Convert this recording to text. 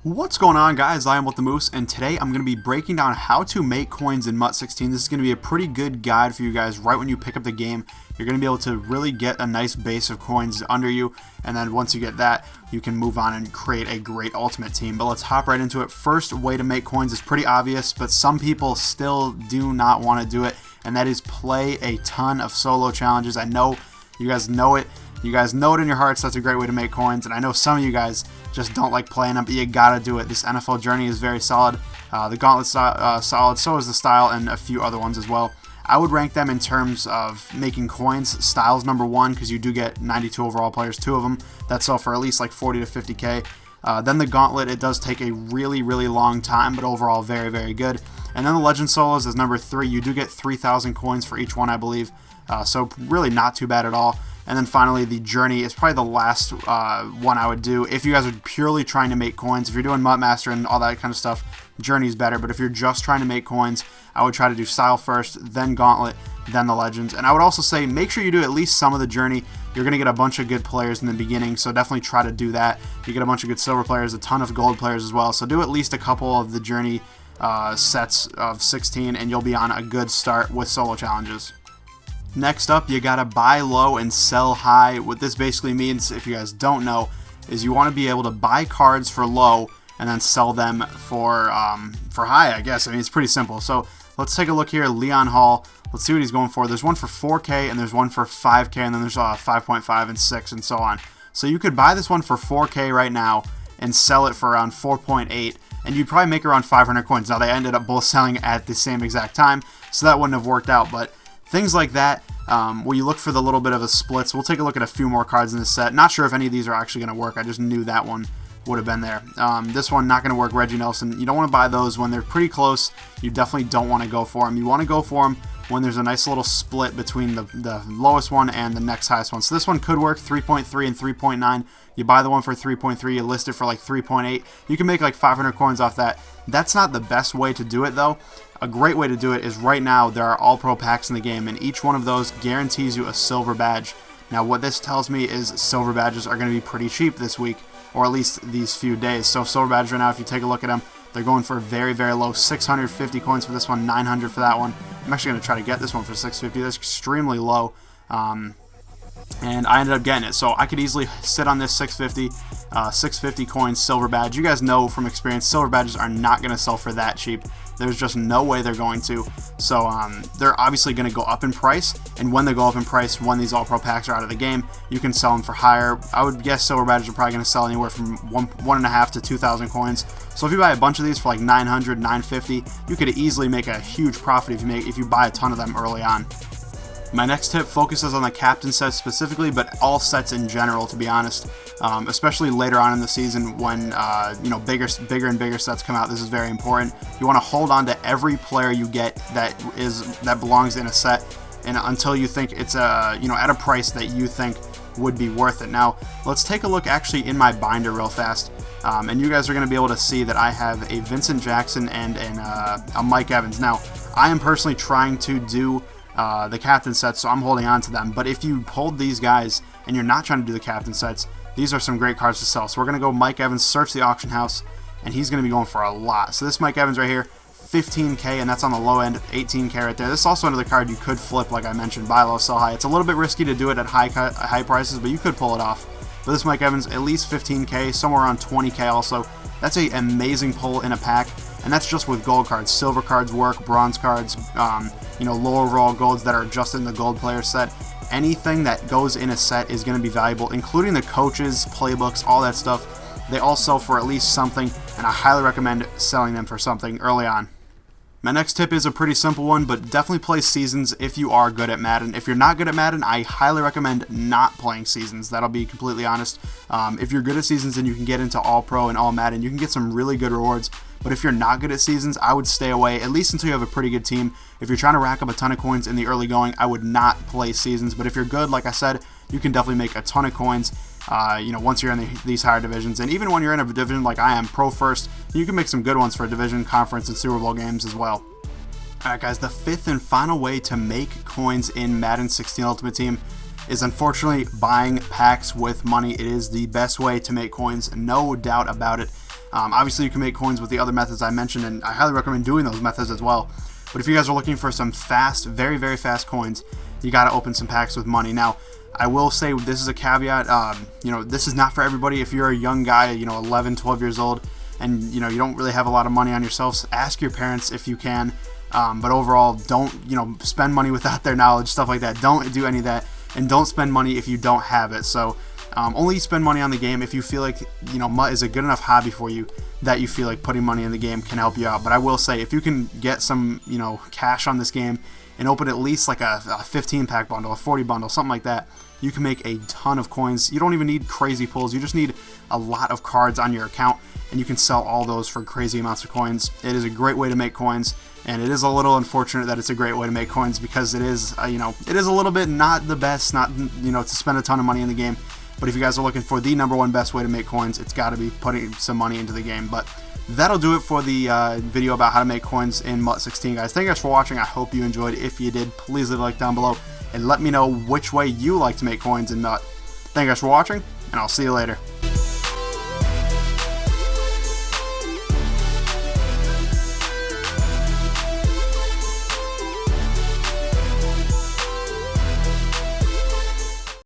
What's going on, guys? I am with the Moose, and today I'm going to be breaking down how to make coins in MUT 16. This is going to be a pretty good guide for you guys right when you pick up the game. You're going to be able to really get a nice base of coins under you, and then once you get that, you can move on and create a great ultimate team. But let's hop right into it. First way to make coins is pretty obvious, but some people still do not want to do it, and that is play a ton of solo challenges. I know you guys know it. You guys know it in your hearts. That's a great way to make coins, and I know some of you guys just don't like playing them, but you gotta do it. This NFL journey is very solid. The gauntlet solid, so is the style, and a few other ones as well. I would rank them in terms of making coins. Style's number one because you do get 92 overall players, 2 of them that sell for at least like 40 to 50k. Then the gauntlet, it does take a really long time, but overall very good. And then the legend solos is number 3. You do get 3,000 coins for each one, I believe. So really not too bad at all. And then finally, the journey is probably the last one I would do. If you guys are purely trying to make coins, if you're doing MUT Master and all that kind of stuff, journey's better. But if you're just trying to make coins, I would try to do style first, then gauntlet, then the legends. And I would also say make sure you do at least some of the journey. You're going to get a bunch of good players in the beginning, so definitely try to do that. You get a bunch of good silver players, a ton of gold players as well. So do at least a couple of the journey sets of 16, and you'll be on a good start with solo challenges. Next up, you gotta buy low and sell high. What this basically means, if you guys don't know, is you want to be able to buy cards for low and then sell them for high, I guess. I mean, it's pretty simple. So let's take a look here. Leon Hall. Let's see what he's going for. There's one for 4K and there's one for 5K, and then there's 5.5 and 6 and so on. So you could buy this one for 4K right now and sell it for around 4.8, and you'd probably make around 500 coins. Now, they ended up both selling at the same exact time, so that wouldn't have worked out, but things like that, where you look for the little bit of a splits. We'll take a look at a few more cards in this set. Not sure if any of these are actually going to work. I just knew that one would have been there. This one, not going to work. Reggie Nelson. You don't want to buy those when they're pretty close. You definitely don't want to go for them. You want to go for them when there's a nice little split between the lowest one and the next highest one. So this one could work, 3.3 and 3.9. You buy the one for 3.3, you list it for like 3.8. You can make like 500 coins off that. That's not the best way to do it, though. A great way to do it is right now there are all-pro packs in the game, and each one of those guarantees you a silver badge. Now, what this tells me is silver badges are going to be pretty cheap this week, or at least these few days. So silver badges right now, if you take a look at them, they're going for very low, 650 coins for this one, 900 for that one. I'm actually going to try to get this one for 650. That's extremely low. And I ended up getting it, so I could easily sit on this 650 coins silver badge. You guys know from experience, silver badges are not going to sell for that cheap. There's just no way they're going to. So they're obviously going to go up in price, and when they go up in price, when these all-pro packs are out of the game, you can sell them for higher. I would guess silver badges are probably going to sell anywhere from 1.5 to 2,000 coins. So if you buy a bunch of these for like 900, 950, you could easily make a huge profit if you buy a ton of them early on. My next tip focuses on the captain sets specifically, but all sets in general, to be honest. Especially later on in the season when bigger and bigger sets come out. This is very important. You want to hold on to every player you get that belongs in a set, and until you think it's at a price that you think would be worth it. Now, let's take a look actually in my binder real fast, and you guys are going to be able to see that I have a Vincent Jackson and a Mike Evans. Now, I am personally trying to do the captain sets, so I'm holding on to them. But if you hold these guys and you're not trying to do the captain sets, these are some great cards to sell. So we're going to go Mike Evans, search the auction house, and he's going to be going for a lot. So this Mike Evans right here, 15k, and that's on the low end, 18k right there. This is also another card you could flip, like I mentioned, buy low, sell high. It's a little bit risky to do it at high prices, but you could pull it off. But this Mike Evans, at least 15k, somewhere around 20k also. That's an amazing pull in a pack, and that's just with gold cards. Silver cards work, bronze cards, low overall golds that are just in the gold player set. Anything that goes in a set is going to be valuable, including the coaches, playbooks, all that stuff. They all sell for at least something, and I highly recommend selling them for something early on. My next tip is a pretty simple one, but definitely play seasons if you are good at Madden. If you're not good at Madden, I highly recommend not playing seasons. That'll be completely honest. If you're good at seasons and you can get into all pro and all Madden, you can get some really good rewards. But if you're not good at seasons, I would stay away, at least until you have a pretty good team. If you're trying to rack up a ton of coins in the early going, I would not play seasons. But if you're good, like I said, you can definitely make a ton of coins, once you're in these higher divisions. And even when you're in a division like I am, Pro First, you can make some good ones for division, conference, and Super Bowl games as well. Alright guys, the fifth and final way to make coins in Madden 16 Ultimate Team is unfortunately buying packs with money. It is the best way to make coins, no doubt about it. Obviously, you can make coins with the other methods I mentioned, and I highly recommend doing those methods as well. But if you guys are looking for some fast, very, very fast coins, you got to open some packs with money. Now, I will say this is a caveat. You know, this is not for everybody. If you're a young guy, you know, 11, 12 years old, and you know you don't really have a lot of money on yourself, ask your parents if you can. But overall, don't, you know, spend money without their knowledge, stuff like that. Don't do any of that, and don't spend money if you don't have it. So only spend money on the game if you feel like, you know, MUT is a good enough hobby for you that you feel like putting money in the game can help you out. But I will say, if you can get some, you know, cash on this game and open at least like a 15 pack bundle, a 40 bundle, something like that, you can make a ton of coins. You don't even need crazy pulls. You just need a lot of cards on your account, and you can sell all those for crazy amounts of coins. It is a great way to make coins, and it is a little unfortunate that it's a great way to make coins, because it is, you know, it is a little bit not the best, not, you know, to spend a ton of money in the game. But if you guys are looking for the #1 best way to make coins, it's got to be putting some money into the game. But that'll do it for the video about how to make coins in MUT 16, guys. Thank you guys for watching. I hope you enjoyed. If you did, please leave a like down below and let me know which way you like to make coins in MUT. Thank you guys for watching, and I'll see you later.